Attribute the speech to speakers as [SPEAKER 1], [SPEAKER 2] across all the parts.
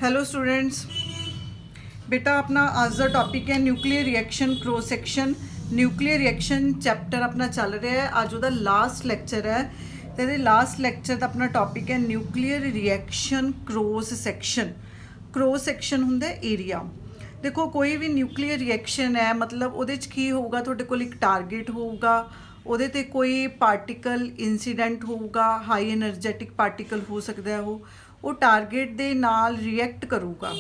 [SPEAKER 1] Hello students, बेटा अपना आज का टॉपिक है nuclear reaction cross section. Nuclear reaction chapter अपना चल रहा है, अज वो लास्ट लैक्चर है। तो ये लास्ट लैक्चर का अपना टॉपिक है nuclear reaction cross section. Cross section होंगे एरिया। देखो कोई भी न्यूक्लियर रिएक्शन है मतलब वो की होगा, तुहाडे कोल एक टारगेट होगा, ਉਹਦੇ ਤੇ कोई पार्टिकल इंसीडेंट होगा, हाई एनर्जैटिक पार्टिकल हो सकता है, वो टारगेट ਦੇ ਨਾਲ रिएक्ट करूगा।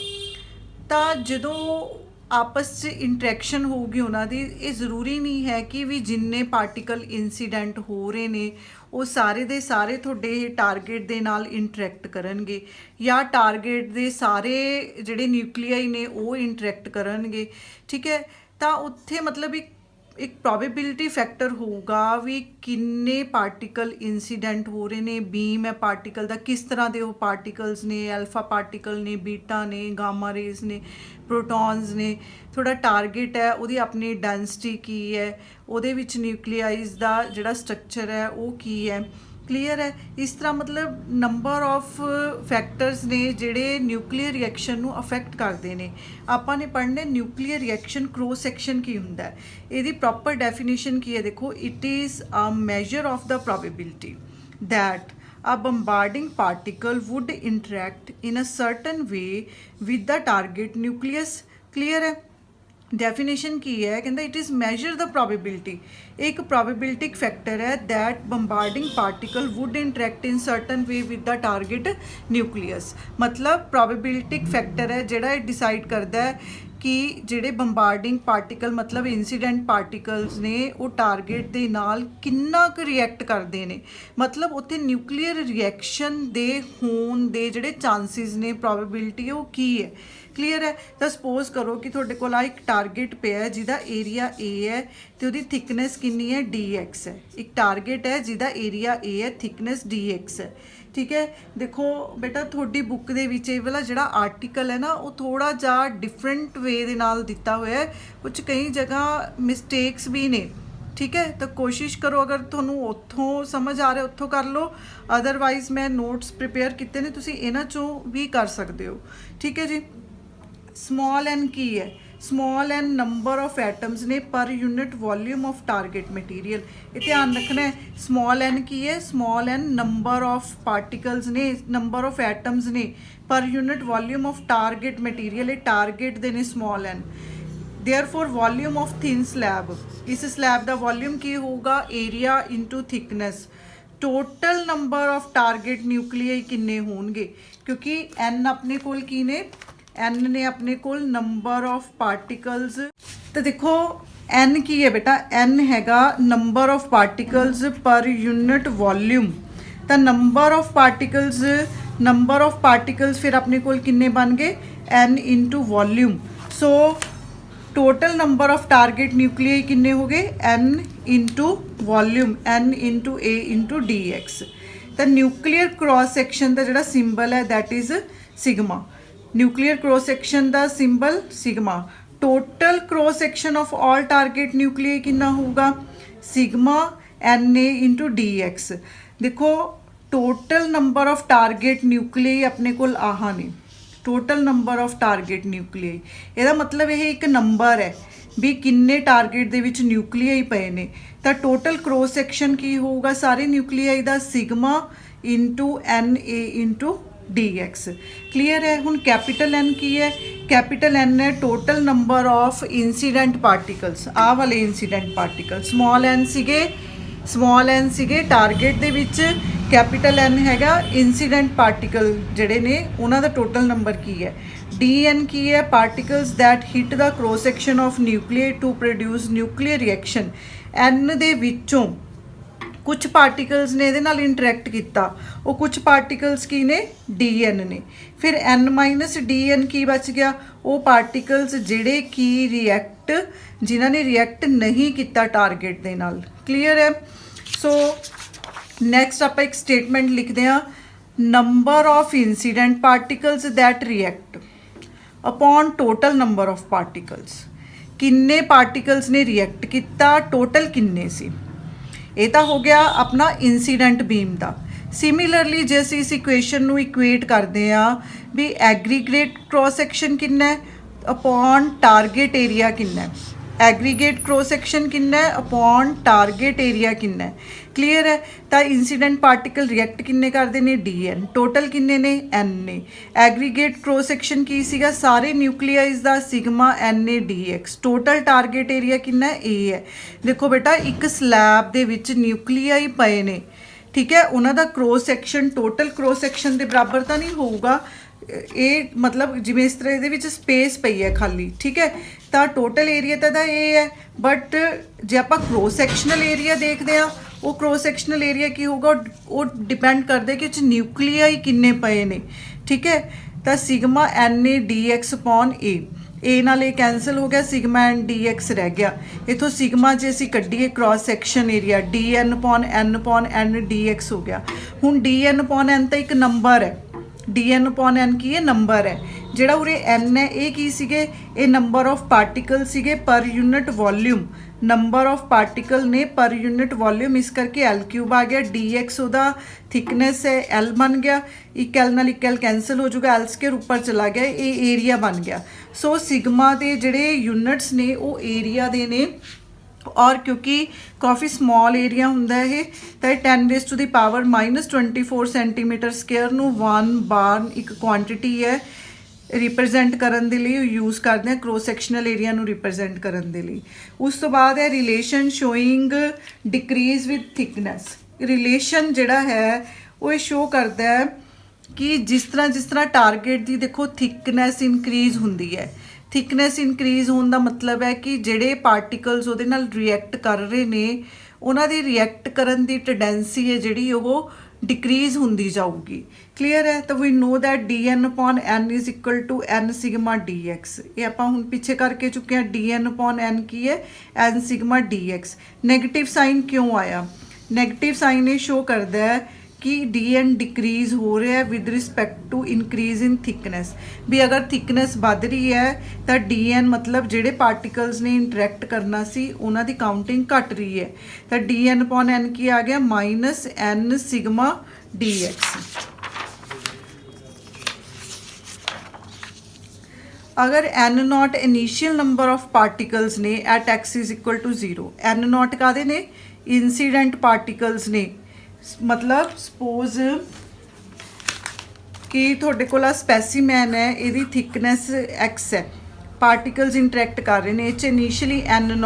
[SPEAKER 1] ਤਾਂ ਜਦੋਂ आपस 'ਚ इंट्रैक्शन होगी उन्होंने, ये ज़रूरी नहीं है कि भी जिन्ने पार्टिकल इंसीडेंट हो रहे ने वो सारे दे सारे ਤੁਹਾਡੇ टारगेट ਦੇ ਨਾਲ इंट्रैक्ट करनगे या टारगेट ਦੇ सारे ਜਿਹੜੇ न्यूक्लियाई ने वो इंट्रैक्ट करनगे। ठीक है, ਤਾਂ ਉੱਥੇ मतलब एक प्रोबेबिलिटी फैक्टर होगा भी किन्ने पार्टिकल इंसीडेंट हो रहे ने, बीम है पार्टिकल का किस तरह के वो पार्टिकल्स ने, अल्फा पार्टिकल ने, बीटा ने, गामा रेज ने, प्रोटॉन्स ने, थोड़ा टारगेट है वो अपनी डेंसिटी की है, वो न्यूक्लियाइज का जिहड़ा स्ट्रक्चर है वो की है। क्लीयर है। इस तरह मतलब नंबर ऑफ फैक्टर्स ने जिहड़े न्यूक्लियर रिएक्शन नूं अफेक्ट करते हैं। आपां ने पढ़ने न्यूक्लियर रिएक्शन क्रॉस सैक्शन की हुंदा है, इहदी प्रॉपर डेफिनेशन की है। देखो, it is a measure of the probability that a bombarding particle would interact in a certain way with the target nucleus। Clear है। डेफिनेशन की है, कहता it is measure the probability, एक प्रोबेबिलिटिक फैक्टर है that bombarding particle would interact in certain way with the target nucleus. मतलब प्रोबेबिलिटिक factor है जिहड़ा decide करता है कि जिहड़े बंबार्डिंग पार्टिकल मतलब इंसीडेंट पार्टिकल्स ने वो टारगेट दे नाल किन्ना क रिएक्ट करते हैं। मतलब उत्थे न्यूक्लियर रिएक्शन दे होण दे जिहड़े चांसिस ने, प्रोबेबिलिटी है वो की है। क्लीयर है। तो सपोज करो कि तुहाडे कोल एक टारगेट पिया है जिहदा एरिया ए है तो उहदी थिकनेस कितनी है, DX है। एक टारगेट है जिहदा एरिया ए है, थिकनेस DX है। ठीक है। देखो बेटा थोड़ी बुक दे विच ये वाला जिहड़ा आर्टिकल है ना वो थोड़ा जा डिफरेंट वे दे नाल दिता होया है, कुछ कई जगह मिसटेक्स भी ने। ठीक है, तो कोशिश करो अगर तुहानू उत्थों समझ आ रहा उत्थों कर लो, अदरवाइज मैं नोट्स प्रिपेयर किए ने, तुसीं इन्हां चों भी कर सकते हो। ठीक है जी। स्मॉल एन की है, small n number of atoms ने per unit volume of target material. ये ध्यान रखना है, स्मॉल एन की है, small n number of particles ने, नंबर ऑफ एटम्स ने per unit volume of target material. ये टारगेट दे ने small n. Therefore volume of thin slab, इस स्लैब का वॉल्यूम की होगा, area into thickness. Total number of target nuclei किन्ने होणगे, क्योंकि एन अपने कोल की ने, एन ने अपने कोल नंबर ऑफ पार्टिकल्स। तो देखो एन की है बेटा, एन हैगा number of particles per unit volume. तो नंबर ऑफ पार्टिकल्स फिर अपने कोल किन्ने बन गए, n into volume. So total number of target nuclei किन्ने हो गए, n into volume, n into A into DX। तो न्यूक्लियर क्रॉस सैक्शन का जिहड़ा सिंबल है that is sigma. Nuclear cross section का symbol sigma. Total cross section of all target nuclei कितना होगा, सिग्मा NA इंटू DX। देखो total number of target nuclei अपने कोल आहा ने, total number of target nuclei. ਇਹਦਾ मतलब यह एक नंबर है भी किन्ने टारगेट दे विच न्यूक्लियाई पए ने। तो टोटल क्रॉस सैक्शन की होगा सारे न्यूक्लियाई का, sigma into NA into DX। Clear है। हुण कैपिटल N की है, कैपिटल N है total number of incident particles, आ वाले इंसीडेंट पार्टिकल। स्मॉल एन सीगे टारगेट दे विच, कैपिटल N हैगा इंसीडेंट पार्टिकल जिहड़े ने उन्हां दा टोटल नंबर की है। DN की है particles that hit the cross section of nuclear to produce nuclear reaction. N दे विचों कुछ पार्टिकल्स ने ये नाल इंटरैक्ट किया, वो कुछ पार्टिकल्स की ने, DN ने। फिर N-DN की बच गया, वो पार्टिकल्स जिहड़े की रिएक्ट, जिन्हां ने रिएक्ट नहीं किया टारगेट दे नाल। क्लीयर है। सो नैक्सट आप एक स्टेटमेंट लिखते हैं, number of incident particles that react upon total number of particles. किन्ने पार्टिकल्स ने रिएक्ट किया, टोटल किन्ने सी। ये तो हो गया अपना इंसीडेंट बीम का। ਸਿਮਿਲਰਲੀ ਜੇ ਅਸੀਂ ਇਸ ਇਕੁਏਸ਼ਨ ਨੂੰ ਇਕੁਏਟ ਕਰਦੇ ਆ ਵੀ ਐਗਰੀਗੇਟ ਕ੍ਰੋਸ ਸੈਕਸ਼ਨ ਕਿੰਨਾ ਹੈ ਅਪੋਨ ਟਾਰਗੇਟ ਏਰੀਆ ਕਿੰਨਾ ਹੈ, ਐਗਰੀਗੇਟ ਕ੍ਰੋਸ ਸੈਕਸ਼ਨ ਕਿੰਨਾ ਹੈ ਅਪੋਨ ਟਾਰਗੇਟ ਏਰੀਆ ਕਿੰਨਾ ਹੈ। ਕਲੀਅਰ ਹੈ। ਤਾਂ ਇੰਸੀਡੈਂਟ ਪਾਰਟੀਕਲ ਰਿਐਕਟ ਕਿੰਨੇ ਕਰਦੇ ਨੇ ਡੀ.ਐਨ, ਟੋਟਲ ਕਿੰਨੇ ਨੇ ਐਨ ਨੇ। ਐਗਰੀਗੇਟ ਕ੍ਰੋਸ ਸੈਕਸ਼ਨ ਕੀ ਸੀਗਾ ਸਾਰੇ ਨਿਊਕਲੀਆਈਜ਼ ਦਾ sigma N A D X, total target area ਕਿੰਨਾ ਏ ਹੈ। ਦੇਖੋ ਬੇਟਾ ਇੱਕ ਸਲੈਬ ਦੇ ਵਿੱਚ ਨਿਊਕਲੀਆਈ ਪਏ ਨੇ, ਠੀਕ ਹੈ, ਉਹਨਾਂ ਦਾ cross section total cross section ਦੇ ਬਰਾਬਰ ਤਾਂ ਨਹੀਂ ਹੋਊਗਾ, ਇਹ ਮਤਲਬ ਜਿਵੇਂ ਇਸ ਤਰ੍ਹਾਂ ਇਹਦੇ ਵਿੱਚ ਸਪੇਸ ਪਈ ਹੈ ਖਾਲੀ, ਠੀਕ ਹੈ, ਤਾਂ ਟੋਟਲ ਏਰੀਆ ਤਾਂ ਦਾ ਇਹ ਹੈ, ਬਟ ਜੇ ਆਪਾਂ ਕ੍ਰੋਸ ਸੈਕਸ਼ਨਲ ਏਰੀਆ ਦੇਖਦੇ ਆ ਉਹ ਕ੍ਰੋਸ ਸੈਕਸ਼ਨਲ ਏਰੀਆ ਕੀ ਹੋਊਗਾ ਉਹ ਡਿਪੈਂਡ ਕਰਦੇ ਕਿ ਚ ਨਿਊਕਲੀਆਈ ਕਿੰਨੇ ਪਏ ਨੇ, ਠੀਕ ਹੈ। ਤਾਂ sigma N A D X upon A ਨਾਲ ਇਹ ਕੈਂਸਲ ਹੋ ਗਿਆ, ਸਿਗਮਾ ਐਨ ਡੀ ਐਕਸ ਰਹਿ ਗਿਆ। ਇਥੋਂ ਸਿਗਮਾ ਜੇ ਅਸੀਂ ਕੱਢੀਏ cross section area D N upon N D X ਹੋ ਗਿਆ। ਹੁਣ ਡੀ ਐਨ ਅਪੋਨ ਐਨ ਤਾਂ ਇੱਕ ਨੰਬਰ ਹੈ, ਡੀ ਐਨ ਅਪੋਨ ਐਨ ਕੀ ਹੈ ਨੰਬਰ ਹੈ, ਜਿਹੜਾ ਉਰੇ ਐਨ ਹੈ ਇਹ ਕੀ ਸੀਗੇ ਇਹ ਨੰਬਰ ਆਫ ਪਾਰਟੀਕਲ ਸੀਗੇ ਪਰ unit volume, number of particle ਨੇ ਪਰ ਯੂਨਿਟ ਵੋਲਿਊਮ, ਇਸ ਕਰਕੇ ਐਲ ਕਿਊਬ ਆ ਗਿਆ। ਡੀ ਐਕਸ ਉਹਦਾ ਥਿਕਨੈਸ ਹੈ ਐਲ ਬਣ ਗਿਆ, ਇੱਕ ਐਲ ਨਾਲ ਇੱਕ ਐਲ ਕੈਂਸਲ ਹੋ ਜਾਊਗਾ, ਐਲ ਸਕੇਅਰ ਉੱਪਰ ਚਲਾ ਗਿਆ, ਇਹ ਏਰੀਆ ਬਣ ਗਿਆ। ਸੋ ਸਿਗਮਾ ਦੇ ਜਿਹੜੇ ਯੂਨਿਟਸ ਨੇ ਉਹ ਏਰੀਆ ਦੇ ਨੇ, ਔਰ ਕਿਉਂਕਿ ਕਾਫੀ ਸਮਾਲ ਏਰੀਆ ਹੁੰਦਾ ਇਹ ਤਾਂ ਇਹ 10⁻⁻24 ਸੈਂਟੀਮੀਟਰ ਸਕੁਅਰ ਨੂੰ 1 ਬਾਰ ਇੱਕ ਕੁਆਂਟੀਟੀ ਹੈ ਰਿਪਰੈਜ਼ੈਂਟ ਕਰਨ ਦੇ ਲਈ ਯੂਜ਼ ਕਰਦੇ ਹਾਂ ਕ੍ਰੋਸ ਸੈਕਸ਼ਨਲ ਏਰੀਆ ਨੂੰ ਰਿਪਰੈਜ਼ੈਂਟ ਕਰਨ ਦੇ ਲਈ। ਉਸ ਤੋਂ ਬਾਅਦ ਹੈ relation showing decrease with thickness. Relation ਜਿਹੜਾ ਹੈ ਉਹ ਇਹ ਸ਼ੋ ਕਰਦਾ ਹੈ ਕਿ ਜਿਸ ਤਰ੍ਹਾਂ ਟਾਰਗੇਟ ਦੀ ਦੇਖੋ ਥਿਕਨੈਸ ਇਨਕਰੀਜ਼ ਹੁੰਦੀ ਹੈ, ਥਿਕਨੈਸ ਇਨਕਰੀਜ਼ ਹੋਣ ਦਾ ਮਤਲਬ ਹੈ ਕਿ ਜਿਹੜੇ ਪਾਰਟੀਕਲਸ ਉਹਦੇ ਨਾਲ ਰਿਐਕਟ ਕਰ ਰਹੇ ਨੇ ਉਹਨਾਂ ਦੀ ਰਿਐਕਟ ਕਰਨ ਦੀ ਟੈਂਡੈਂਸੀ ਹੈ ਜਿਹੜੀ ਉਹ ਡਿਕਰੀਜ਼ ਹੁੰਦੀ ਜਾਊਗੀ। ਕਲੀਅਰ ਹੈ। ਤਾਂ we know that D N upon N is equal to N sigma D X, ਇਹ ਆਪਾਂ ਹੁਣ ਪਿੱਛੇ ਕਰਕੇ ਚੁੱਕੇ ਹਾਂ। ਡੀ ਐਨ ਅਪੋਨ ਐਨ ਕੀ ਹੈ N sigma D X. Negative sign ਕਿਉਂ ਆਇਆ, ਨੈਗੇਟਿਵ ਸਾਈਨ ਇਹ ਸ਼ੋ ਕਰਦਾ ਹੈ कि डी एन डिक्रीज़ हो रहा है with respect to increase in thickness, भी अगर थिकनेस बढ़ रही है तो डी एन मतलब ਜਿਹੜੇ पार्टिकल्स ने इंटरैक्ट करना सी उन्हां दी काउंटिंग घट रही है, तो डी एन अपॉन एन की आ गया minus N sigma D X. अगर N naught initial number of particles ने at X is equal to 0, N naught कादे ने इंसीडेंट पार्टिकल्स ने, मतलब सपोज कि ਤੁਹਾਡੇ ਕੋਲ ਆ ਸਪੈਸੀਮੈਨ ਹੈ, ਇਹਦੀ ਥਿਕਨੈਸ x ਹੈ, ਪਾਰਟੀਕਲਸ ਇੰਟਰੈਕਟ ਕਰ ਰਹੇ ਨੇ, ਇਹ 'ਚ ਇਨੀਸ਼ੀਅਲੀ ਐਨ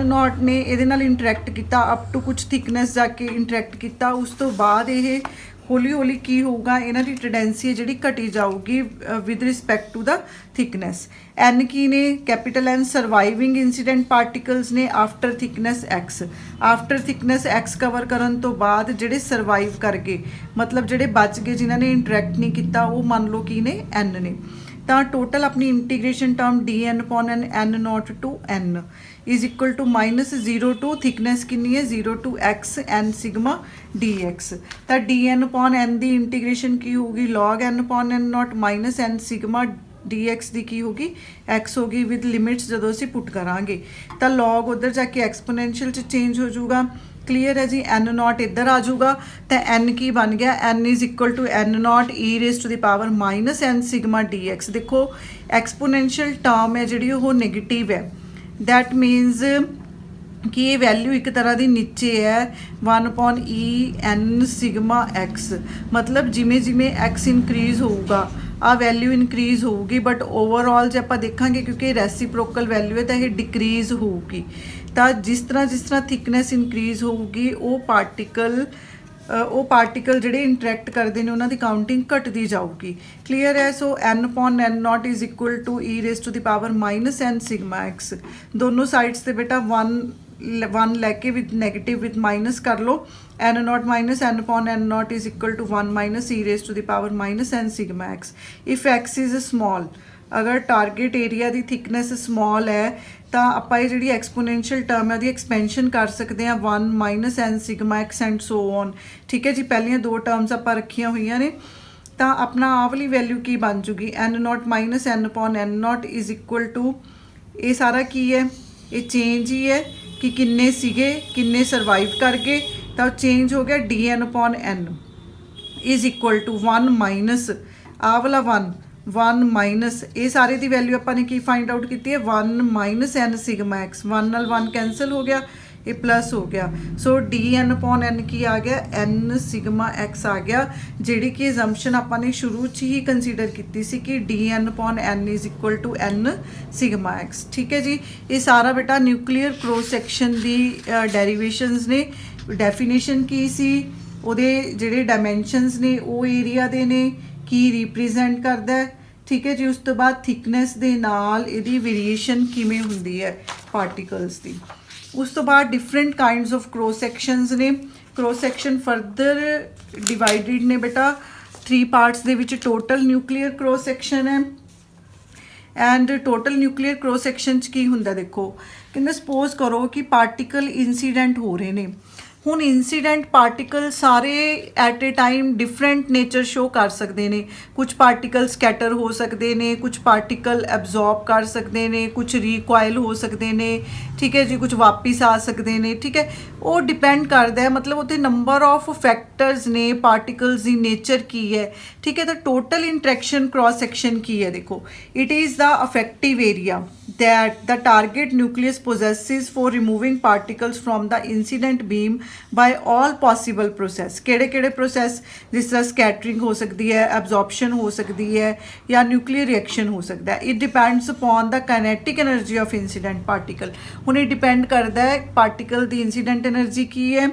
[SPEAKER 1] ਨੋਟ ਨੇ ਇਹਦੇ ਨਾਲ ਇੰਟਰੈਕਟ ਕੀਤਾ ਅਪ ਟੂ ਕੁਝ ਥਿਕਨੈਸ ਜਾ ਕੇ ਇੰਟਰੈਕਟ ਕੀਤਾ, ਉਸ ਤੋਂ ਬਾਅਦ ਇਹ ਹੌਲੀ ਹੌਲੀ ਕੀ ਹੋਊਗਾ ਇਹਨਾਂ ਦੀ ਟੈਂਡੈਂਸੀ ਹੈ ਜਿਹੜੀ ਘਟੀ ਜਾਊਗੀ with respect to the thickness. N ਕੀ ਨੇ capital N surviving incident particles ਨੇ after thickness X, after thickness X cover ਕਰਨ ਤੋਂ ਬਾਅਦ ਜਿਹੜੇ ਸਰਵਾਈਵ ਕਰ ਗਏ ਮਤਲਬ ਜਿਹੜੇ ਬਚ ਗਏ ਜਿਨ੍ਹਾਂ ਨੇ ਇੰਟਰੈਕਟ ਨਹੀਂ ਕੀਤਾ ਉਹ ਮੰਨ ਲਓ ਕੀ ਨੇ ਐਨ ਨੇ। ਤਾਂ ਟੋਟਲ ਆਪਣੀ integration term D N upon N N not to N is equal to -0 to thickness कितनी है 0 to x N sigma D x. तो डी एन अपॉन एन की इंटीग्रेशन की होगी log N upon N not minus N sigma D x की की होगी x होगी विद लिमिट्स जो असी पुट करांगे तो लॉग उधर जाके एक्सपोनेंशियल च चेंज हो जाऊगा। क्लीयर है जी। एन नॉट इधर आ जाऊगा तो एन की बन गया N is equal to N not e raise to the power minus N sigma D x. देखो एक्सपोनेंशियल टर्म है जी वो नैगेटिव है, दैट मीनस कि ये वैल्यू एक तरह की नीचे है 1/e n सिग्मा एक्स, मतलब जिमें जिमें एक्स इनक्रीज़ होगा आ वैल्यू इनक्रीज़ होगी, बट ओवरऑल जो आप देखा क्योंकि रेसिप्रोकल वैल्यू है तो ये डिक्रीज़ होगी। तो जिस तरह थिकनेस इनक्रीज़ होगी वो पार्टिकल ਜਿਹੜੇ इंटरैक्ट करते हैं उन्होंने काउंटिंग घटती जाऊगी। क्लीयर है। So n upon N naught is equal to e raise to the power minus N sigma x. दोनों साइड्स से बेटा वन लैके विद नैगेटिव विद माइनस कर लो, n not minus n upon N naught is equal to 1 minus e raise to the power minus N sigma x. If x is small, अगर target area की thickness small है तो आप जी exponential term है expansion कर सकते हैं 1 minus N sigma x and so on. ठीक है जी। पहलियां दो टर्म्स आप रखिया हुई ने तो अपना आ वाली वैल्यू की बन जूगी n not minus n upon N naught is equal to ये सारा की है ये चेंज ही है कि किन्ने सीगे किन्ने सर्वाइव कर गए ਤਾਂ ਚੇਂਜ ਹੋ ਗਿਆ dn/n is equal to 1 minus आ वाला 1 माइनस ये सारे की वैल्यू अपने की फाइंड आउट की है 1 माइनस n सिग्मा x 1 नाल 1 कैंसल हो गया ये प्लस हो गया सो dn/n की आ गया n सिग्मा x आ गया जिहड़ी कि एजम्पशन अपने शुरू च ही कंसीडर की सी कि dn/n is equal to n sigma x। ठीक है जी, ये सारा बेटा न्यूक्लीयर क्रॉस सैक्शन की डेरीवेशनस ने। डेफिनेशन की सी ਉਹਦੇ ਜਿਹੜੇ ਡਾਇਮੈਂਸ਼ਨਸ ਨੇ ਉਹ ਏਰੀਆ ਦੇ ਨੇ ਕੀ ਰਿਪਰੈਜ਼ੈਂਟ ਕਰਦਾ ਹੈ। ਠੀਕ ਹੈ ਜੀ, ਉਸ ਤੋਂ ਬਾਅਦ ਥਿਕਨੈਸ ਦੇ ਨਾਲ ਇਹਦੀ ਵੇਰੀਏਸ਼ਨ ਕਿਵੇਂ ਹੁੰਦੀ ਹੈ ਪਾਰਟੀਕਲਸ ਦੀ। ਉਸ ਤੋਂ ਬਾਅਦ different kinds of cross sections ਨੇ। ਕ੍ਰੋਸ ਸੈਕਸ਼ਨ ਫਰਦਰ ਡਿਵਾਈਡਡ ਨੇ ਬੇਟਾ 3 ਪਾਰਟਸ ਦੇ ਵਿੱਚ। ਟੋਟਲ ਨਿਊਕਲੀਅਰ ਕ੍ਰੋਸ ਸੈਕਸ਼ਨ ਹੈ and total nuclear cross section 'ਚ ਕੀ ਹੁੰਦਾ ਦੇਖੋ, ਕਹਿੰਦੇ ਸਪੋਜ਼ ਕਰੋ ਕਿ ਪਾਰਟੀਕਲ ਇਨਸੀਡੈਂਟ ਹੋ ਰਹੇ ਨੇ। ਹੁਣ ਇਨਸੀਡੈਂਟ ਪਾਰਟੀਕਲ ਸਾਰੇ at a time different nature show ਕਰ ਸਕਦੇ ਨੇ। ਕੁਝ ਪਾਰਟੀਕਲ ਸਕੈਟਰ ਹੋ ਸਕਦੇ ਨੇ, ਕੁਝ ਪਾਰਟੀਕਲ ਐਬਜ਼ੌਰਬ ਕਰ ਸਕਦੇ ਨੇ, ਕੁਝ ਰੀਕੁਆਇਲ ਹੋ ਸਕਦੇ ਨੇ। ਠੀਕ ਹੈ ਜੀ, ਕੁਝ ਵਾਪਿਸ ਆ ਸਕਦੇ ਨੇ। ਠੀਕ ਹੈ, ਉਹ ਡਿਪੈਂਡ ਕਰਦਾ ਹੈ, ਮਤਲਬ ਉੱਥੇ ਨੰਬਰ ਆਫ ਫੈਕਟਰਸ ਨੇ, ਪਾਰਟੀਕਲਸ ਦੀ ਨੇਚਰ ਕੀ ਹੈ। ਠੀਕ ਹੈ, ਤਾਂ ਟੋਟਲ ਇੰਟਰੈਕਸ਼ਨ ਕ੍ਰੋਸ ਸੈਕਸ਼ਨ ਕੀ ਹੈ ਦੇਖੋ, it is the effective area that the target nucleus possesses for removing particles from the incident beam by all possible process। ਕਿਹੜੇ ਕਿਹੜੇ ਪ੍ਰੋਸੈਸ, ਜਿਸ ਤਰ੍ਹਾਂ ਸਕੈਟਰਿੰਗ ਹੋ ਸਕਦੀ ਹੈ, ਐਬਜ਼ੌਰਪਸ਼ਨ ਹੋ ਸਕਦੀ ਹੈ ਜਾਂ ਨਿਊਕਲੀਅਰ ਰਿਐਕਸ਼ਨ ਹੋ ਸਕਦਾ ਹੈ। It depends upon the kinetic energy of incident particle. ਹੁਣ ਇਹ ਡਿਪੈਂਡ ਕਰਦਾ ਹੈ ਪਾਰਟੀਕਲ ਦੀ ਇਨਸੀਡੈਂਟ ਐਨਰਜੀ ਕੀ ਹੈ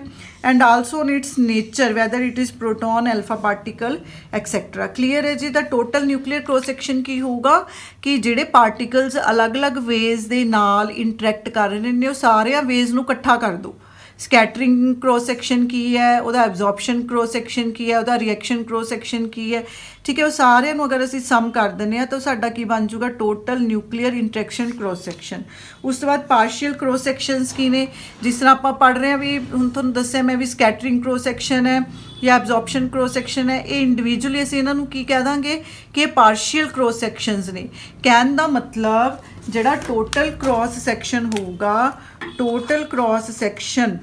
[SPEAKER 1] and also on its nature, whether it is proton, alpha particle etc। clear है जी। the total nuclear cross section की होगा कि ਜਿਹੜੇ particles अलग-अलग ways ਦੇ ਨਾਲ interact ਕਰ ਰਹੇ ਨੇ ਉਹ ਸਾਰਿਆਂ ways ਨੂੰ ਇਕੱਠਾ ਕਰ ਦੋ। ਸਕੈਟਰਿੰਗ ਕ੍ਰੋਸ ਸੈਕਸ਼ਨ ਕੀ ਹੈ, ਉਹਦਾ ਐਬਜ਼ੌਰਪਸ਼ਨ ਕ੍ਰੋਸ ਸੈਕਸ਼ਨ ਕੀ ਹੈ, ਉਹਦਾ ਰਿਐਕਸ਼ਨ ਕ੍ਰੋਸ ਸੈਕਸ਼ਨ ਕੀ ਹੈ। ਠੀਕ ਹੈ, ਉਹ ਸਾਰਿਆਂ ਨੂੰ ਅਗਰ ਅਸੀਂ ਸਮ ਕਰ ਦਿੰਦੇ ਹਾਂ ਤਾਂ ਸਾਡਾ ਕੀ ਬਣ ਜੂਗਾ, total nuclear interaction cross section. ਉਸ ਤੋਂ ਬਾਅਦ ਪਾਰਸ਼ੀਅਲ ਕ੍ਰੋਸ ਸੈਕਸ਼ਨਸ ਕੀ ਨੇ, ਜਿਸ ਤਰ੍ਹਾਂ ਆਪਾਂ ਪੜ੍ਹ ਰਹੇ ਹਾਂ ਵੀ ਹੁਣ ਤੁਹਾਨੂੰ ਦੱਸਿਆ ਮੈਂ ਵੀ ਸਕੈਟਰਿੰਗ ਕ੍ਰੋਸ ਸੈਕਸ਼ਨ ਹੈ ਜਾਂ ਐਬਜ਼ੌਰਪਸ਼ਨ ਕ੍ਰੋਸ ਸੈਕਸ਼ਨ ਹੈ। ਇਹ ਇੰਡੀਵਿਜੂਅਲੀ ਅਸੀਂ ਇਹਨਾਂ ਨੂੰ ਕੀ ਕਹਿ ਦਾਂਗੇ ਕਿ ਇਹ ਪਾਰਸ਼ੀਅਲ ਕ੍ਰੋਸ ਸੈਕਸ਼ਨਸ ਨੇ। ਕਹਿਣ ਦਾ ਮਤਲਬ ਜਿਹੜਾ ਟੋਟਲ ਕ੍ਰੋਸ ਸੈਕਸ਼ਨ ਹੋਊਗਾ, total cross section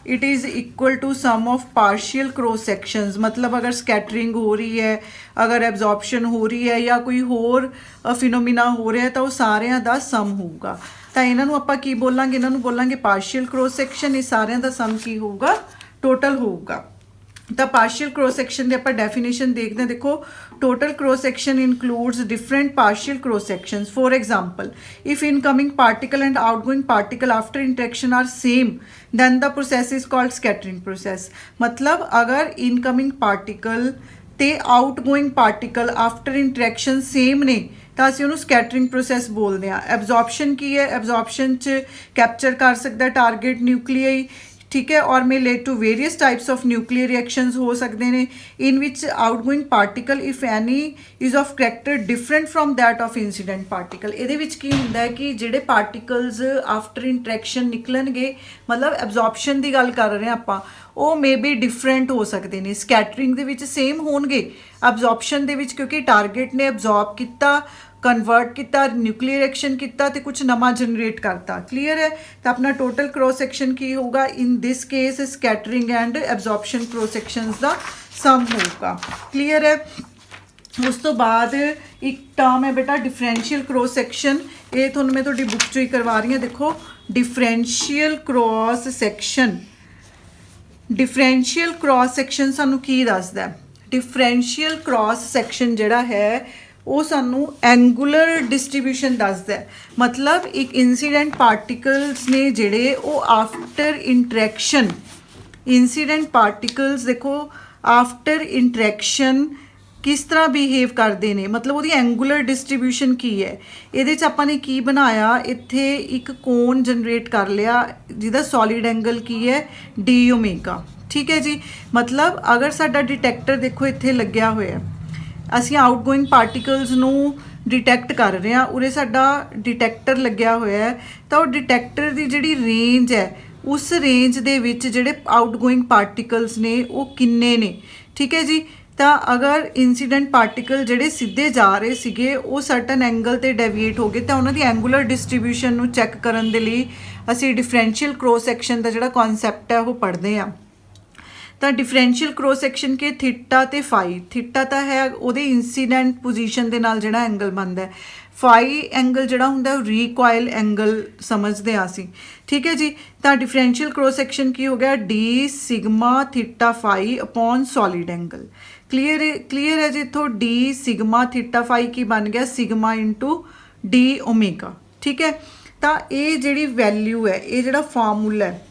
[SPEAKER 1] it is equal to sum of partial cross sections. मतलब अगर स्कैटरिंग हो रही है, अगर एब्जॉर्प्शन हो रही है या कोई होर फिनोमिना हो रहा है तो वो सारिਆਂ ਦਾ सम ਹੋਊਗਾ। ਤਾਂ ਇਹਨਾਂ ਨੂੰ ਆਪਾਂ ਕੀ ਬੋਲਾਂਗੇ, ਇਹਨਾਂ ਨੂੰ ਬੋਲਾਂਗੇ ਪਾਰਸ਼ੀਅਲ ਕ੍ਰੋਸ ਸੈਕਸ਼ਨ। ਇਹ ਸਾਰਿਆਂ ਦਾ ਸਮ ਕੀ ਹੋਊਗਾ, ਟੋਟਲ ਹੋਊਗਾ। ਤਾਂ ਪਾਰਸ਼ੀਅਲ ਕ੍ਰੋਸ ਸੈਕਸ਼ਨ ਦੀ ਆਪਾਂ ਡੈਫੀਨੇਸ਼ਨ ਦੇਖਦੇ ਹਾਂ। ਦੇਖੋ, total cross section includes different partial cross sections। for example, if incoming particle and outgoing particle after interaction are same then the process is called scattering process। मतलब अगर incoming particle ਤੇ outgoing particle after interaction same ਨੇ ਤਾਂ ਅਸੀਂ ਉਹਨੂੰ scattering process ਬੋਲਦੇ ਹਾਂ। ਐਬਜ਼ੌਰਪਸ਼ਨ ਕੀ ਹੈ, ਐਬਜ਼ੌਰਪਸ਼ਨ 'ਚ ਕੈਪਚਰ ਕਰ ਸਕਦਾ ਟਾਰਗੇਟ ਨਿਊਕਲੀਆਈ। ठीक है, और may lead to various types of nuclear reactions हो सकते हैं in which outgoing particle if any is of character different from that of incident particle। ਇਹਦੇ ਵਿੱਚ ਕੀ ਹੁੰਦਾ ਹੈ ਕਿ ਜਿਹੜੇ ਪਾਰਟੀਕਲਸ ਆਫਟਰ ਇੰਟਰੈਕਸ਼ਨ ਨਿਕਲਣਗੇ, ਮਤਲਬ ਐਬਜ਼ੌਰਪਸ਼ਨ ਦੀ ਗੱਲ ਕਰ ਰਹੇ ਹਾਂ ਆਪਾਂ, ਉਹ ਮੇ ਬੀ ਡਿਫਰੈਂਟ ਹੋ ਸਕਦੇ ਨੇ। ਸਕੈਟਰਿੰਗ ਦੇ ਵਿੱਚ ਸੇਮ ਹੋਣਗੇ, ਐਬਜ਼ੌਰਪਸ਼ਨ ਦੇ ਵਿੱਚ ਕਿਉਂਕਿ ਟਾਰਗੇਟ ਨੇ ਐਬਜ਼ੌਰਬ ਕੀਤਾ, ਕਨਵਰਟ ਕੀਤਾ, ਨਿਊਕਲੀਅਰ ਰਿਐਕਸ਼ਨ ਕੀਤਾ ਤੇ ਕੁਝ ਨਵਾਂ ਜਨਰੇਟ ਕਰਤਾ। ਕਲੀਅਰ ਹੈ, ਤਾਂ ਆਪਣਾ ਟੋਟਲ ਕ੍ਰੋਸ ਸੈਕਸ਼ਨ ਕੀ ਹੋਊਗਾ, in this case scattering and absorption cross sections ਦਾ ਸਮ ਹੋਊਗਾ। ਕਲੀਅਰ ਹੈ। ਉਸ ਤੋਂ ਬਾਅਦ ਇੱਕ ਟਰਮ ਹੈ ਬੇਟਾ ਡਿਫਰੈਂਸ਼ੀਅਲ ਕ੍ਰੋਸ ਸੈਕਸ਼ਨ। ਇਹ ਤੁਹਾਨੂੰ ਮੈਂ ਤੁਹਾਡੀ ਬੁੱਕ 'ਚੋਂ ਹੀ ਕਰਵਾ ਰਹੀ ਹਾਂ। ਦੇਖੋ, differential cross section, differential cross section ਸਾਨੂੰ ਕੀ ਦੱਸਦਾ, ਡਿਫਰੈਂਸ਼ੀਅਲ ਕ੍ਰੋਸ ਸੈਕਸ਼ਨ ਜਿਹੜਾ ਹੈ ਉਹ ਸਾਨੂੰ ਐਂਗੂਲਰ ਡਿਸਟ੍ਰੀਬਿਊਸ਼ਨ ਦੱਸਦਾ। ਮਤਲਬ ਇੱਕ ਇਨਸੀਡੈਂਟ ਪਾਰਟੀਕਲਸ ਨੇ ਜਿਹੜੇ ਉਹ ਆਫਟਰ ਇੰਟਰੈਕਸ਼ਨ, ਇਨਸੀਡੈਂਟ ਪਾਰਟੀਕਲਸ ਦੇਖੋ ਆਫਟਰ ਇੰਟਰੈਕਸ਼ਨ ਕਿਸ ਤਰ੍ਹਾਂ ਬਿਹੇਵ ਕਰਦੇ ਨੇ, ਮਤਲਬ ਉਹਦੀ ਐਂਗੂਲਰ ਡਿਸਟ੍ਰੀਬਿਊਸ਼ਨ ਕੀ ਹੈ। ਇਹਦੇ 'ਚ ਆਪਾਂ ਨੇ ਕੀ ਬਣਾਇਆ, ਇੱਥੇ ਇੱਕ ਕੋਨ ਜਨਰੇਟ ਕਰ ਲਿਆ ਜਿਹਦਾ ਸੋਲਿਡ ਐਂਗਲ ਕੀ ਹੈ, ਡੀ ਓਮੇਗਾ। ਠੀਕ ਹੈ ਜੀ, ਮਤਲਬ ਅਗਰ ਸਾਡਾ ਡਿਟੈਕਟਰ ਦੇਖੋ ਇੱਥੇ ਲੱਗਿਆ ਹੋਇਆ, ਅਸੀਂ ਆਊਟਗੋਇੰਗ ਪਾਰਟੀਕਲਸ ਨੂੰ ਡਿਟੈਕਟ ਕਰ ਰਹੇ ਹਾਂ, ਉਰੇ ਸਾਡਾ ਡਿਟੈਕਟਰ ਲੱਗਿਆ ਹੋਇਆ ਹੈ, ਤਾਂ ਉਹ ਡਿਟੈਕਟਰ ਦੀ ਜਿਹੜੀ ਰੇਂਜ ਹੈ ਉਸ ਰੇਂਜ ਦੇ ਵਿੱਚ ਜਿਹੜੇ ਆਊਟਗੋਇੰਗ ਪਾਰਟੀਕਲਸ ਨੇ ਉਹ ਕਿੰਨੇ ਨੇ। ਠੀਕ ਹੈ ਜੀ, ਤਾਂ ਅਗਰ ਇਨਸੀਡੈਂਟ ਪਾਰਟੀਕਲ ਜਿਹੜੇ ਸਿੱਧੇ ਜਾ ਰਹੇ ਸੀਗੇ ਉਹ ਸਰਟਨ ਐਂਗਲ 'ਤੇ ਡੈਵੀਏਟ ਹੋ ਗਏ ਤਾਂ ਉਹਨਾਂ ਦੀ ਐਂਗੂਲਰ ਡਿਸਟ੍ਰੀਬਿਊਸ਼ਨ ਨੂੰ ਚੈੱਕ ਕਰਨ ਦੇ ਲਈ ਅਸੀਂ ਡਿਫਰੈਂਸ਼ੀਅਲ ਕ੍ਰੋਸ ਸੈਕਸ਼ਨ ਦਾ ਜਿਹੜਾ ਕਨਸੈਪਟ ਹੈ ਉਹ ਪੜ੍ਹਦੇ ਹਾਂ। ਤਾਂ ਡਿਫਰੈਂਸ਼ੀਅਲ ਕ੍ਰੋਸ ਸੈਕਸ਼ਨ ਕੇ ਥੀਟਾ ਤੇ ਫਾਈ, ਥੀਟਾ ਤਾਂ ਹੈ ਉਹਦੇ ਇੰਸੀਡੈਂਟ ਪੋਜੀਸ਼ਨ ਦੇ ਨਾਲ ਜਿਹੜਾ ਐਂਗਲ ਬਣਦਾ ਹੈ, ਫਾਈ ਐਂਗਲ ਜਿਹੜਾ ਹੁੰਦਾ ਉਹ ਰੀਕੋਇਲ ਐਂਗਲ ਸਮਝਦੇ ਆ ਅਸੀਂ, ਠੀਕ ਹੈ ਜੀ। ਤਾਂ ਡਿਫਰੈਂਸ਼ੀਅਲ ਕ੍ਰੋਸ ਸੈਕਸ਼ਨ ਕੀ ਹੋ ਗਿਆ, ਡੀ ਸਿਗਮਾ ਥੀਟਾ ਫਾਈ ਅਪੋਨ ਸੋਲਿਡ ਐਂਗਲ। ਕਲੀਅਰ ਹੈ ਜੀ। ਇੱਥੋਂ ਡੀ ਸਿਗਮਾ ਥੀਟਾ ਫਾਈ ਕੀ ਬਣ ਗਿਆ, ਸਿਗਮਾ ਇੰਟੂ ਡੀ ਓਮੇਗਾ, ਠੀਕ ਹੈ। ਤਾਂ ਇਹ ਜਿਹੜੀ ਵੈਲਿਊ ਹੈ, ਇਹ ਜਿਹੜਾ ਫਾਰਮੂਲਾ ਹੈ,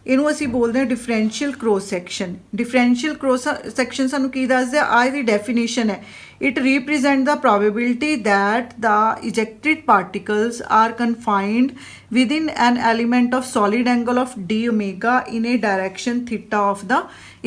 [SPEAKER 1] ਇਹਨੂੰ ਅਸੀਂ ਬੋਲਦੇ ਹਾਂ differential cross section. Differential cross section ਸਾਨੂੰ ਕੀ ਦੱਸਦਾ, ਆ ਇਹਦੀ ਡੈਫੀਨੇਸ਼ਨ ਹੈ, it represents the probability that the ejected particles are confined within an element of solid angle of d omega in a direction theta of the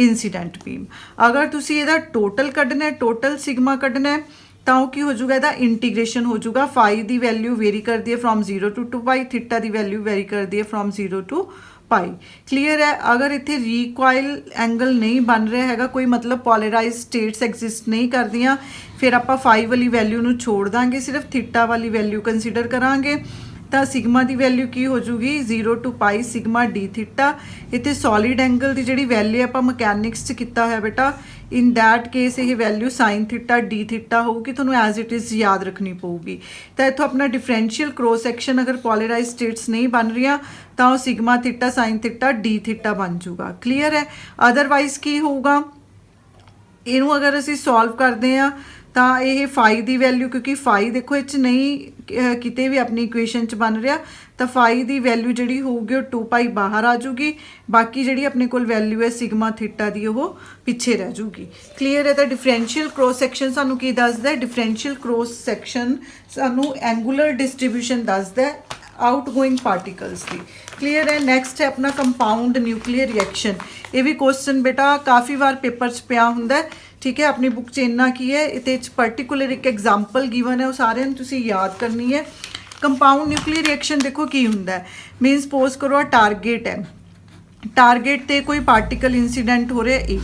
[SPEAKER 1] incident beam। अगर तुसी ਇਹਦਾ total ਕੱਢਣਾ ਹੈ, टोटल सिग्मा ਕੱਢਣਾ ਹੈ, ਤਾਂ ਉਹ ਕੀ ਹੋ ਜਾਊਗਾ, ਇਹਦਾ ਇੰਟੀਗ੍ਰੇਸ਼ਨ ਹੋ ਜਾਊਗਾ। ਫਾਈ ਦੀ ਵੈਲਿਊ ਵੇਰੀ ਕਰਦੀ ਹੈ from 0 to 2 Bhai, theta the value very ਕਰਦੀ ਹੈ ਫਰੋਮ 0 to ਪਾਈ। ਕਲੀਅਰ ਹੈ। ਅਗਰ ਇੱਥੇ ਰੀਕੋਇਲ ਐਂਗਲ ਨਹੀਂ ਬਣ ਰਿਹਾ ਹੈਗਾ, ਕੋਈ ਮਤਲਬ ਪੋਲਰਾਈਜ਼ ਸਟੇਟਸ ਐਗਜ਼ਿਸਟ ਨਹੀਂ ਕਰਦੀਆਂ, ਫਿਰ ਆਪਾਂ ਫਾਈ ਵਾਲੀ ਵੈਲਿਊ ਨੂੰ ਛੋੜ ਦਾਂਗੇ, ਸਿਰਫ ਥੀਟਾ ਵਾਲੀ ਵੈਲਿਊ ਕੰਸੀਡਰ ਕਰਾਂਗੇ। ਤਾਂ ਸਿਗਮਾ ਦੀ ਵੈਲਿਊ ਕੀ ਹੋ ਜੂਗੀ, 0 to pi sigma D theta. ਇੱਥੇ ਸੋਲਿਡ ਐਂਗਲ ਦੀ ਜਿਹੜੀ ਵੈਲਿਊ ਆਪਾਂ ਮਕੈਨਿਕਸ 'ਚ ਕੀਤਾ ਹੋਇਆ ਬੇਟਾ, ਇਨ ਦੈਟ ਕੇਸ ਇਹ value sine theta D theta ਹੋਊਗੀ, ਤੁਹਾਨੂੰ ਐਜ਼ ਇਟ ਇਜ਼ ਯਾਦ ਰੱਖਣੀ ਪਊਗੀ। ਤਾਂ ਇੱਥੋਂ ਆਪਣਾ ਡਿਫਰੈਂਸ਼ੀਅਲ ਕ੍ਰੋਸ ਸੈਕਸ਼ਨ ਅਗਰ ਪੋਲਰਾਈਜ਼ ਸਟੇਟਸ ਨਹੀਂ ਬਣ ਰਹੀਆਂ ਤਾਂ ਉਹ sigma theta sign theta D theta ਬਣ ਜੂਗਾ। ਕਲੀਅਰ ਹੈ। ਅਦਰਵਾਈਜ਼ ਕੀ ਹੋਊਗਾ, ਇਹਨੂੰ ਅਗਰ ਅਸੀਂ ਸੋਲਵ ਕਰਦੇ ਹਾਂ ਤਾਂ ਇਹ ਫਾਈ ਦੀ ਵੈਲਿਊ, ਕਿਉਂਕਿ ਫਾਈ ਦੇਖੋ ਇਹ 'ਚ ਨਹੀਂ ਕਿਤੇ ਵੀ ਆਪਣੀ ਇਕੁਏਸ਼ਨ 'ਚ ਬਣ ਰਿਹਾ, ਤਾਂ ਫਾਈ ਦੀ ਵੈਲਿਊ ਜਿਹੜੀ ਹੋਊਗੀ ਉਹ 2 ਪਾਈ ਬਾਹਰ ਆ ਜੂਗੀ, ਬਾਕੀ ਜਿਹੜੀ ਆਪਣੇ ਕੋਲ ਵੈਲਿਊ ਹੈ ਸਿਗਮਾ ਥੀਟਾ ਦੀ ਉਹ ਪਿੱਛੇ ਰਹਿ ਜੂਗੀ। ਕਲੀਅਰ ਹੈ। ਤਾਂ ਡਿਫਰੈਂਸ਼ੀਅਲ ਕ੍ਰੋਸ ਸੈਕਸ਼ਨ ਸਾਨੂੰ ਕੀ ਦੱਸਦਾ, ਡਿਫਰੈਂਸ਼ੀਅਲ ਕ੍ਰੋਸ ਸੈਕਸ਼ਨ ਸਾਨੂੰ ਐਂਗੂਲਰ ਡਿਸਟ੍ਰੀਬਿਊਸ਼ਨ ਦੱਸਦਾ ਆਊਟਗੋਇੰਗ ਪਾਰਟੀਕਲਸ ਦੀ। ਕਲੀਅਰ ਹੈ। ਨੈਕਸਟ ਹੈ ਆਪਣਾ ਕੰਪਾਊਂਡ ਨਿਊਕਲੀਅਰ ਰਿਐਕਸ਼ਨ। ਇਹ ਵੀ ਕੁਐਸਚਨ ਬੇਟਾ ਕਾਫੀ ਵਾਰ ਪੇਪਰ 'ਚ ਪਿਆ ਹੁੰਦਾ, ਠੀਕ ਹੈ। ਆਪਣੀ ਬੁੱਕ 'ਚ ਇੰਨਾ ਕੀ ਹੈ, ਇਹਦੇ 'ਚ ਪਰਟੀਕੂਲਰ ਇੱਕ ਐਗਜ਼ਾਮਪਲ ਗਿਵਨ ਹੈ, ਉਹ ਸਾਰਿਆਂ ਨੂੰ ਤੁਸੀਂ ਯਾਦ ਕਰਨੀ ਹੈ। ਕੰਪਾਊਂਡ ਨਿਊਕਲੀਅਰ ਰਿਐਕਸ਼ਨ ਦੇਖੋ ਕੀ ਹੁੰਦਾ ਹੈ, ਮੀਨ ਸਪੋਜ਼ ਕਰੋ ਆ ਟਾਰਗੇਟ ਹੈ, ਟਾਰਗੇਟ ਤੇ ਕੋਈ ਪਾਰਟੀਕਲ ਇੰਸੀਡੈਂਟ ਹੋ ਰਿਹਾ ਇਹ,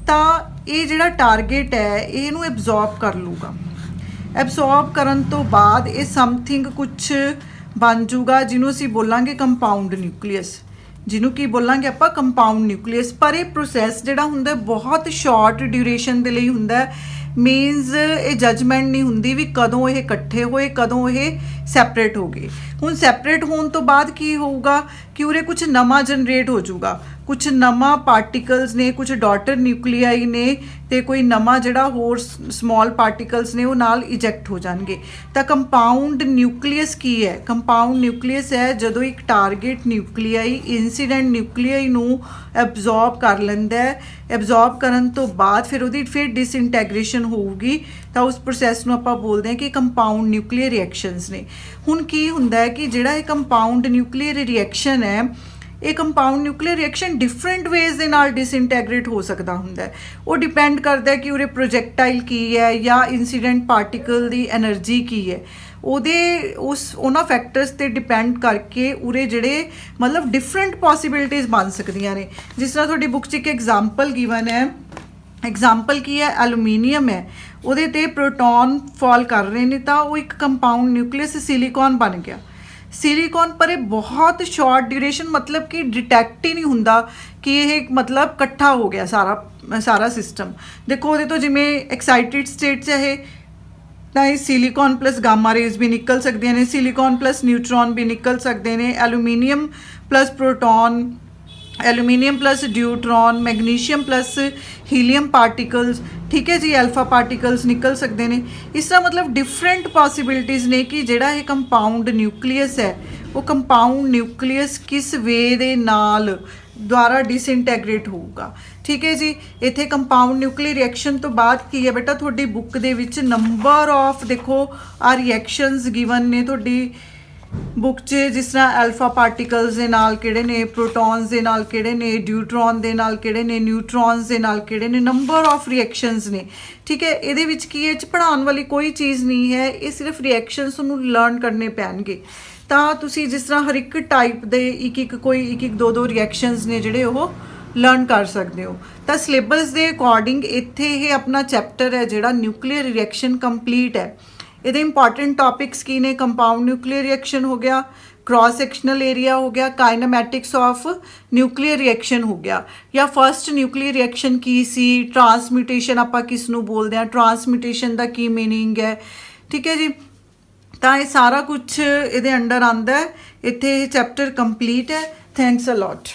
[SPEAKER 1] ਤਾਂ ਇਹ ਜਿਹੜਾ ਟਾਰਗੇਟ ਹੈ ਇਹਨੂੰ ਐਬਜ਼ੌਰਬ ਕਰ ਲੂਗਾ। ਐਬਜ਼ੌਰਬ ਕਰਨ ਤੋਂ ਬਾਅਦ ਇਹ ਸਮਥਿੰਗ ਕੁਛ ਬਣ ਜੂਗਾ ਜਿਹਨੂੰ ਅਸੀਂ ਬੋਲਾਂਗੇ ਕੰਪਾਊਂਡ ਨਿਊਕਲੀਅਸ, ਜਿਹਨੂੰ ਕੀ ਬੋਲਾਂਗੇ ਆਪਾਂ ਕੰਪਾਊਂਡ ਨਿਊਕਲੀਅਸ। ਪਰ ਇਹ ਪ੍ਰੋਸੈਸ ਜਿਹੜਾ ਹੁੰਦਾ ਬਹੁਤ ਸ਼ਾਰਟ ਡਿਊਰੇਸ਼ਨ ਦੇ ਲਈ ਹੁੰਦਾ, ਮੀਨਸ ਇਹ ਜਜਮੈਂਟ ਨਹੀਂ ਹੁੰਦੀ ਵੀ ਕਦੋਂ ਇਹ ਇਕੱਠੇ ਹੋਏ, ਕਦੋਂ ਇਹ ਸੈਪਰੇਟ ਹੋ ਗਏ। ਹੁਣ ਸੈਪਰੇਟ ਹੋਣ ਤੋਂ ਬਾਅਦ ਕੀ ਹੋਊਗਾ ਕਿ ਉਰੇ ਕੁਝ ਨਵਾਂ ਜਨਰੇਟ ਹੋ ਜਾਊਗਾ, ਕੁਝ ਨਵਾਂ ਪਾਰਟੀਕਲਸ ਨੇ, ਕੁਝ ਡਾਟਰ ਨਿਊਕਲੀਆਈ ਨੇ, ਤੇ ਕੋਈ ਨਵਾਂ ਜਿਹੜਾ ਹੋਰ ਸਮਾਲ ਪਾਰਟੀਕਲਸ ਨੇ ਉਹ ਨਾਲ ਇਜੈਕਟ ਹੋ ਜਾਣਗੇ। ਤਾਂ ਕੰਪਾਊਂਡ ਨਿਊਕਲੀਅਸ ਕੀ ਹੈ, ਕੰਪਾਊਂਡ ਨਿਊਕਲੀਅਸ ਹੈ ਜਦੋਂ ਇੱਕ ਟਾਰਗੇਟ ਨਿਊਕਲੀਆਈ ਇੰਸੀਡੈਂਟ ਨਿਊਕਲੀਆਈ ਨੂੰ ਐਬਜ਼ੌਰਬ ਕਰ ਲੈਂਦਾ ਹੈ, ਐਬਜ਼ੌਰਬ ਕਰਨ ਤੋਂ ਬਾਅਦ ਫਿਰ ਉਹਦੀ ਫਿਰ ਡਿਸਇੰਟੈਗ੍ਰੇਸ਼ਨ ਹੋਊਗੀ, ਤਾਂ ਉਸ ਪ੍ਰੋਸੈਸ ਨੂੰ ਆਪਾਂ ਬੋਲਦੇ ਹਾਂ ਕਿ ਕੰਪਾਊਂਡ ਨਿਊਕਲੀਅਰ ਰਿਐਕਸ਼ਨਸ ਨੇ। ਹੁਣ ਕੀ ਹੁੰਦਾ ਹੈ ਕਿ ਜਿਹੜਾ ਇਹ ਕੰਪਾਊਂਡ ਨਿਊਕਲੀਅਰ ਰਿਐਕਸ਼ਨ ਹੈ, ਇਹ compound nuclear reaction different ways ਦੇ ਨਾਲ ਡਿਸਇੰਟੈਗਰੇਟ ਹੋ ਸਕਦਾ ਹੁੰਦਾ। ਉਹ ਡਿਪੈਂਡ ਕਰਦਾ ਕਿ ਉਰੇ ਪ੍ਰੋਜੈਕਟਾਈਲ ਕੀ ਹੈ ਜਾਂ ਇੰਸੀਡੈਂਟ ਪਾਰਟੀਕਲ ਦੀ એનર્ਜੀ ਕੀ ਹੈ, ਉਹਨਾਂ ਫੈਕਟਰਸ ਤੇ ਡਿਪੈਂਡ ਕਰਕੇ ਉਰੇ ਜਿਹੜੇ ਮਤਲਬ ਡਿਫਰੈਂਟ ਪੋਸੀਬਿਲਿਟੀਜ਼ ਬਣ ਸਕਦੀਆਂ ਨੇ। ਜਿਸ ਤਰ੍ਹਾਂ ਤੁਹਾਡੀ ਬੁੱਕ 'ਚ ਇੱਕ ਐਗਜ਼ਾਮਪਲ ਗਿਵਨ ਹੈ, ਐਗਜ਼ਾਮਪਲ ਕੀ ਹੈ, ਐਲੂਮੀਨੀਅਮ ਹੈ, ਉਹਦੇ ਤੇ ਪ੍ਰੋਟੋਨ ਫਾਲ ਕਰ ਰਹੇ ਨੇ, ਤਾਂ ਉਹ ਇੱਕ ਕੰਪਾਊਂਡ ਨਿਊਕਲੀਅਸ ਸਿਲੀਕॉन ਬਣ ਗਿਆ। ਸਿਲੀਕॉन ਪਰ ਇਹ ਬਹੁਤ ਸ਼ਾਰਟ ਡਿਊਰੇਸ਼ਨ, ਮਤਲਬ ਕਿ ਡਿਟੈਕਟ ਹੀ ਨਹੀਂ ਹੁੰਦਾ ਕਿ ਇਹ ਮਤਲਬ ਇਕੱਠਾ ਹੋ ਗਿਆ ਸਾਰਾ ਸਿਸਟਮ। ਦੇਖੋ ਉਹਦੇ ਤੋਂ ਜਿਵੇਂ ਐਕਸਾਈਟਿਡ ਸਟੇਟ 'ਚ ਇਹ, ਤਾਂ ਇਹ ਸਿਲੀਕॉन ਪਲੱਸ ਗਾਮਾ ਰੇਜ਼ ਵੀ ਨਿਕਲ ਸਕਦੀਆਂ ਨੇ, ਸਿਲੀਕॉन ਪਲੱਸ ਨਿਊਟਰੋਨ ਵੀ ਨਿਕਲ ਸਕਦੇ ਨੇ, aluminium plus proton, aluminium plus deuteron, magnesium plus helium particles, ਠੀਕ ਹੈ ਜੀ, ਐਲਫਾ ਪਾਰਟੀਕਲਸ ਨਿਕਲ ਸਕਦੇ ਨੇ। ਇਸ ਤਰ੍ਹਾਂ ਮਤਲਬ ਡਿਫਰੈਂਟ ਪੋਸੀਬਿਲਿਟੀਜ਼ ਨੇ ਕਿ ਜਿਹੜਾ ਇਹ ਕੰਪਾਊਂਡ ਨਿਊਕਲੀਅਸ ਹੈ, ਉਹ ਕੰਪਾਊਂਡ ਨਿਊਕਲੀਅਸ ਕਿਸ ਵੇ ਦੇ ਨਾਲ ਦੁਆਰਾ ਡਿਸਇੰਟੈਗਰੇਟ ਹੋਊਗਾ। ਠੀਕ ਹੈ ਜੀ। ਇੱਥੇ ਕੰਪਾਊਂਡ ਨਿਊਕਲੀਅਰ ਰਿਐਕਸ਼ਨ ਤੋਂ ਬਾਅਦ ਕੀ ਹੈ ਬੇਟਾ, ਤੁਹਾਡੀ ਬੁੱਕ ਦੇ ਵਿੱਚ ਨੰਬਰ ਆਫ ਦੇਖੋ ਆ ਰਿਐਕਸ਼ਨਸ ਗਿਵਨ ਨੇ ਤੁਹਾਡੀ ਬੁੱਕ 'ਚ, ਜਿਸ ਤਰ੍ਹਾਂ ਐਲਫਾ ਪਾਰਟੀਕਲਸ ਦੇ ਨਾਲ ਕਿਹੜੇ ਨੇ, ਪ੍ਰੋਟੋਨਸ ਦੇ ਨਾਲ ਕਿਹੜੇ ਨੇ, ਡਿਊਟਰੋਨ ਦੇ ਨਾਲ ਕਿਹੜੇ ਨੇ, ਨਿਊਟਰੋਨਸ ਦੇ ਨਾਲ ਕਿਹੜੇ ਨੇ, ਨੰਬਰ ਆਫ ਰਿਐਕਸ਼ਨਸ ਨੇ। ਠੀਕ ਹੈ। ਇਹਦੇ ਵਿੱਚ ਕੀ ਹੈ, ਇਹ 'ਚ ਪੜ੍ਹਾਉਣ ਵਾਲੀ ਕੋਈ ਚੀਜ਼ ਨਹੀਂ ਹੈ, ਇਹ ਸਿਰਫ ਰਿਐਕਸ਼ਨਸ ਨੂੰ ਲਰਨ ਕਰਨੇ ਪੈਣਗੇ। ਤਾਂ ਤੁਸੀਂ ਜਿਸ ਤਰ੍ਹਾਂ ਹਰ ਇੱਕ ਟਾਈਪ ਦੇ ਇੱਕ ਦੋ ਰਿਐਕਸ਼ਨਸ ਨੇ ਜਿਹੜੇ ਉਹ ਲਰਨ ਕਰ ਸਕਦੇ ਹੋ। ਤਾਂ ਸਿਲੇਬਸ ਦੇ ਅਕੋਰਡਿੰਗ ਇੱਥੇ ਇਹ ਆਪਣਾ ਚੈਪਟਰ ਹੈ ਜਿਹੜਾ ਨਿਊਕਲੀਅਰ ਰਿਐਕਸ਼ਨ ਕੰਪਲੀਟ ਹੈ। ਇਹਦੇ ਇੰਪੋਰਟੈਂਟ ਟੌਪਿਕਸ ਕੀ ਨੇ, ਕੰਪਾਊਂਡ ਨਿਊਕਲੀਅਰ ਰਿਐਕਸ਼ਨ ਹੋ ਗਿਆ, क्रॉस सैक्शनल एरिया हो गया, काइनेमैटिक्स ऑफ न्यूक्लियर रिएक्शन हो गया, या फर्स्ट न्यूक्लियर रिएक्शन की सी, ट्रांसम्यूटेशन आपां किस नूं बोलदे हैं, ट्रांसम्यूटेशन दा की मीनिंग है, ठीक है जी। ਤਾਂ ਇਹ ਸਾਰਾ ਕੁਝ ਇਹਦੇ ਅੰਡਰ ਆਂਦਾ ਹੈ। ਇੱਥੇ ਇਹ ਚੈਪਟਰ ਕੰਪਲੀਟ ਹੈ। Thanks a lot.